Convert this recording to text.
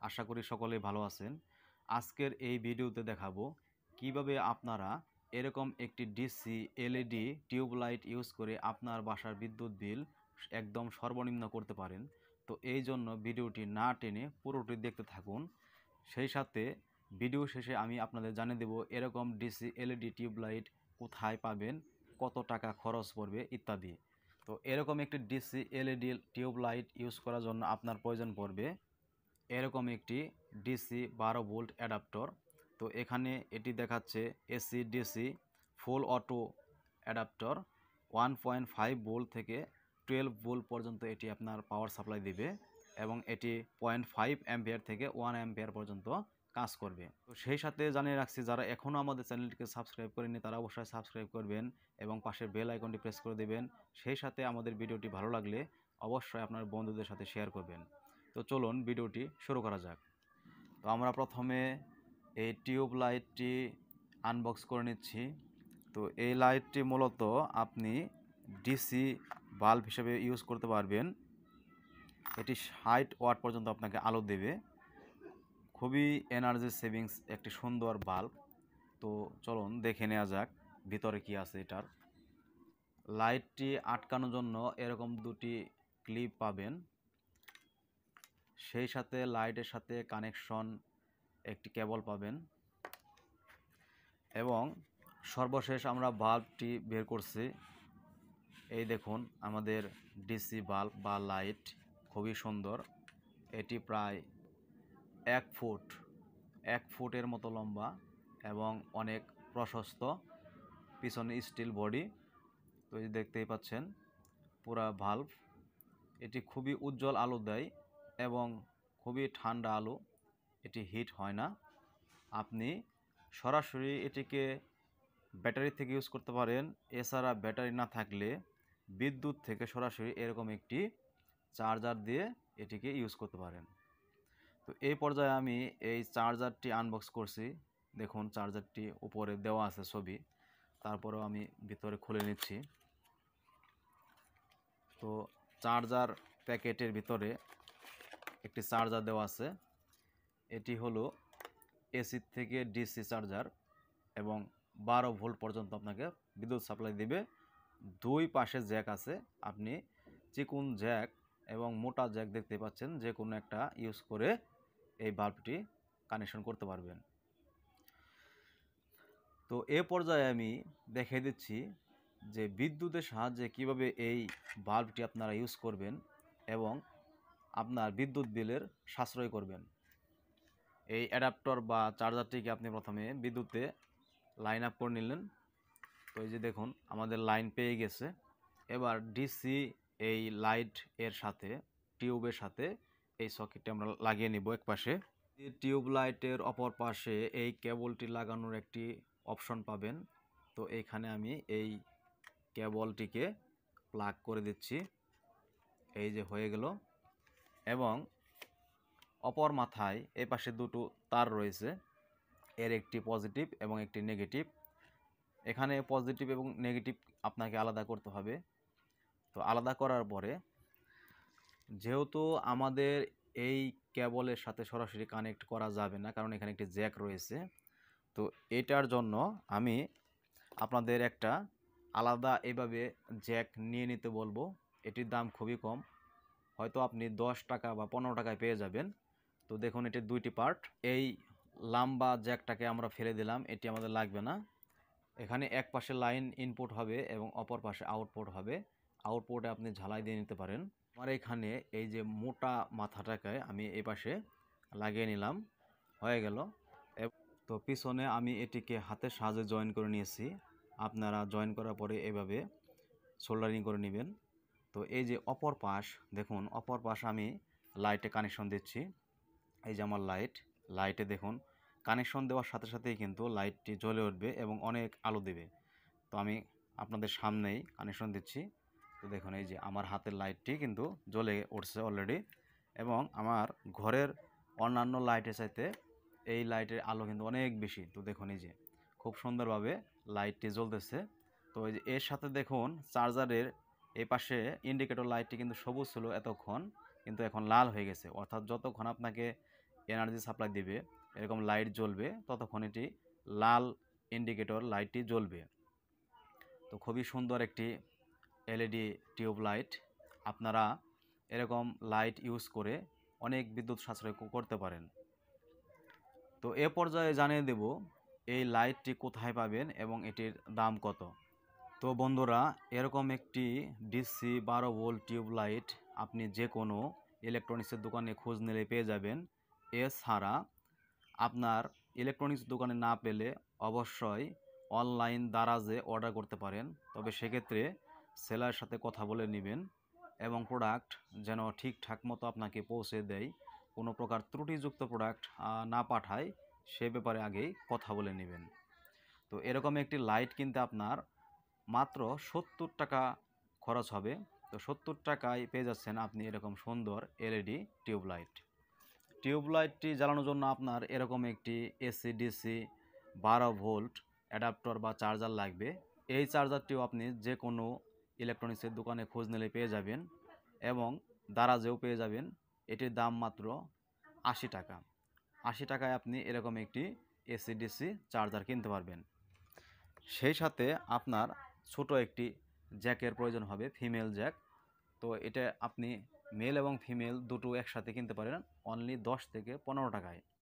আশা করি সকলেই ভালো আছেন। আজকের এই ভিডিওতে দেখাবো কিভাবে আপনারা এরকম একটি ডিসি এলইডি টিউবলাইট ইউজ করে আপনার বাসার বিদ্যুৎ বিল একদম সর্বনিম্ন করতে পারেন। তো এই জন্য ভিডিওটি না টেনে পুরোটি দেখতে থাকুন। সেই সাথে ভিডিও শেষে আমি আপনাদের জানিয়ে দেব এরকম ডিসি এলইডি টিউবলাইট কোথায় পাবেন, কত টাকা খরচ পড়বে ইত্যাদি। তো এরকম একটি ডিসি এলইডি টিউবলাইট ইউজ করার জন্য আপনার প্রয়োজন পড়বে এরকম একটি ডিসি 12 ভোল্ট অ্যাডাপ্টর। তো এখানে এটি দেখাচ্ছে এসি ডিসি ফুল অটো অ্যাডাপ্টর 1.5 ভোল্ট থেকে 12 ভোল্ট পর্যন্ত এটি আপনার পাওয়ার সাপ্লাই দিবে এবং এটি 0.5 অ্যাম্পিয়ার থেকে 1 অ্যাম্পিয়ার পর্যন্ত কাজ করবে। তো সেই সাথে জানিয়ে রাখছি, যারা এখনও আমাদের চ্যানেলটিকে সাবস্ক্রাইব করেনি তারা অবশ্যই সাবস্ক্রাইব করবেন এবং পাশের বেল আইকনটি প্রেস করে দেবেন। সেই সাথে আমাদের ভিডিওটি ভালো লাগলে অবশ্যই আপনার বন্ধুদের সাথে শেয়ার করবেন। তো চলুন ভিডিওটি শুরু করা যাক। তো আমরা প্রথমে এই টিউব লাইটটি আনবক্স করে নিচ্ছি। তো এই লাইটটি মূলত আপনি ডিসি বাল্ব হিসেবে ইউজ করতে পারবেন। এটি 60 ওয়াট পর্যন্ত আপনাকে আলো দেবে। খুবই এনার্জি সেভিংস একটি সুন্দর বাল্ব। তো চলুন দেখে নেওয়া যাক ভিতরে কি আছে এটার। লাইটটি আটকানোর জন্য এরকম দুটি ক্লিপ পাবেন, সেই সাথে লাইটের সাথে কানেকশন একটি কেবল পাবেন এবং সর্বশেষ আমরা বাল্বটি বের করছি। এই দেখুন আমাদের ডিসি বাল্ব বা লাইট খুবই সুন্দর। এটি প্রায় 1 ফুটের মতো লম্বা এবং অনেক প্রশস্ত, পিছনে স্টিল বডি। তো এই দেখতেই পাচ্ছেন পুরা বাল্ব। এটি খুবই উজ্জ্বল আলো দেয় এবং খুবই ঠান্ডা আলো, এটি হিট হয় না। আপনি সরাসরি এটিকে ব্যাটারি থেকে ইউজ করতে পারেন, এছাড়া ব্যাটারি না থাকলে বিদ্যুৎ থেকে সরাসরি এরকম একটি চার্জার দিয়ে এটিকে ইউজ করতে পারেন। তো এই পর্যায়ে আমি এই চার্জারটি আনবক্স করছি। দেখুন চার্জারটি উপরে দেওয়া আছে ছবি, তারপরেও আমি ভিতরে খুলে নিচ্ছি। তো চার্জার প্যাকেটের ভিতরে একটি চার্জার দেওয়া আছে। এটি হলো এসি থেকে ডিসি চার্জার এবং 12 ভোল্ট পর্যন্ত আপনাকে বিদ্যুৎ সাপ্লাই দিবে। দুই পাশে জ্যাক আছে, আপনি চিকুন জ্যাক এবং মোটা জ্যাক দেখতে পাচ্ছেন, যে কোনো একটা ইউজ করে এই বাল্বটি কানেকশন করতে পারবেন। তো এ পর্যায়ে আমি দেখিয়ে দিচ্ছি যে বিদ্যুতের সাহায্যে কিভাবে এই বাল্বটি আপনারা ইউজ করবেন এবং আপনার বিদ্যুৎ বিলের সাশ্রয় করবেন। এই অ্যাডাপ্টর বা চার্জারটিকে আপনি প্রথমে বিদ্যুতে লাইন আপ করে নিলেন। তো এই যে দেখুন আমাদের লাইন পেয়ে গেছে। এবার ডিসি এই লাইট এর সাথে টিউবের সাথে এই সকেটটি আমরা লাগিয়ে নিব এক পাশে। টিউব লাইটের অপর পাশে এই কেবলটি লাগানোর একটি অপশন পাবেন। তো এইখানে আমি এই কেবলটিকে প্লাগ করে দিচ্ছি। এই যে হয়ে গেল এবং অপর মাথায় এই পাশে দুটো তার রয়েছে, এর একটি পজিটিভ এবং একটি নেগেটিভ। এখানে পজিটিভ এবং নেগেটিভ আপনাকে আলাদা করতে হবে। তো আলাদা করার পরে যেহেতু আমাদের এই কেবলের সাথে সরাসরি কানেক্ট করা যাবে না, কারণ এখানে একটি জ্যাক রয়েছে, তো এটার জন্য আমি আপনাদের একটা আলাদা এভাবে জ্যাক নিয়ে নিতে বলবো। এটির দাম খুবই কম, হয়তো আপনি 10 টাকা বা 15 টাকায় পেয়ে যাবেন। তো দেখুন এটির দুইটি পার্ট। এই লম্বা জ্যাকটাকে আমরা ফেলে দিলাম, এটি আমাদের লাগবে না। এখানে এক পাশে লাইন ইনপুট হবে এবং অপর পাশে আউটপুট হবে। আউটপুটে আপনি ঝালাই দিয়ে নিতে পারেন। আমার এখানে এই যে মোটা মাথাটাকে আমি এই পাশে লাগিয়ে নিলাম, হয়ে গেল। তো পিছনে আমি এটিকে হাতের সাহায্যে জয়েন করে নিয়েছি। আপনারা জয়েন করার পরে এভাবে সোল্ডারিং করে নেবেন। তো এই যে অপর পাশ, দেখুন অপর পাশ আমি লাইটে কানেকশন দিচ্ছি। এই যে আমার লাইটে দেখুন কানেকশন দেওয়ার সাথে সাথেই কিন্তু লাইটটি জ্বলে উঠবে এবং অনেক আলো দেবে। তো আমি আপনাদের সামনেই কানেকশন দিচ্ছি। তো দেখুন এই যে আমার হাতের লাইটটি কিন্তু জ্বলে উঠছে অলরেডি এবং আমার ঘরের অন্যান্য লাইটের চাইতে এই লাইটের আলো কিন্তু অনেক বেশি। তো দেখুন এই যে খুব সুন্দরভাবে লাইটটি জ্বলতেছে। তো এই যে এর সাথে দেখুন চার্জারের এই পাশে ইন্ডিকেটর লাইটটি কিন্তু সবুজ ছিল এতক্ষণ, কিন্তু এখন লাল হয়ে গেছে। অর্থাৎ যতক্ষণ আপনাকে এনার্জি সাপ্লাই দিবে, এরকম লাইট জ্বলবে, ততক্ষণ এটি লাল ইন্ডিকেটর লাইটটি জ্বলবে। তো খুবই সুন্দর একটি এলইডি টিউব লাইট। আপনারা এরকম লাইট ইউজ করে অনেক বিদ্যুৎ সাশ্রয় করতে পারেন। তো এ পর্যায়ে জানিয়ে দেব এই লাইটটি কোথায় পাবেন এবং এটির দাম কত। তো বন্ধুরা, এরকম একটি ডিসি 12 ভোল্ট টিউব লাইট আপনি যে কোনো ইলেকট্রনিক্সের দোকানে খোঁজ নিলে পেয়ে যাবেন। এছাড়া আপনার ইলেকট্রনিক্স দোকানে না পেলে অবশ্যই অনলাইন দারাজে অর্ডার করতে পারেন। তবে সেক্ষেত্রে সেলারের সাথে কথা বলে নেবেন এবং প্রোডাক্ট যেন ঠিকঠাক মতো আপনাকে পৌঁছে দেয়, কোনো প্রকার ত্রুটিযুক্ত প্রোডাক্ট না পাঠায়, সে ব্যাপারে আগেই কথা বলে নেবেন। তো এরকম একটি লাইট কিনতে আপনার মাত্র 70 টাকা খরচ হবে। তো 70 টাকায় পেয়ে যাচ্ছেন আপনি এরকম সুন্দর এলইডি টিউব লাইট। টিউব লাইটটি জ্বালানোর জন্য আপনার এরকম একটি এসি ডিসি 12 ভোল্ট অ্যাডাপ্টার বা চার্জার লাগবে। এই চার্জারটিও আপনি যে কোনো ইলেকট্রনিক্সের দোকানে খোঁজ নিলে পেয়ে যাবেন এবং দারাজেও পেয়ে যাবেন। এটির দাম মাত্র 80 টাকা। 80 টাকায় আপনি এরকম একটি এসি ডিসি চার্জার কিনতে পারবেন। সেই সাথে আপনার ছোট একটি জ্যাকের প্রয়োজন হবে, ফিমেল জ্যাক। তো এটা আপনি মেল এবং ফিমেল দুটো একসাথে কিনতে পারেন অনলি 10 থেকে 15 টাকায়।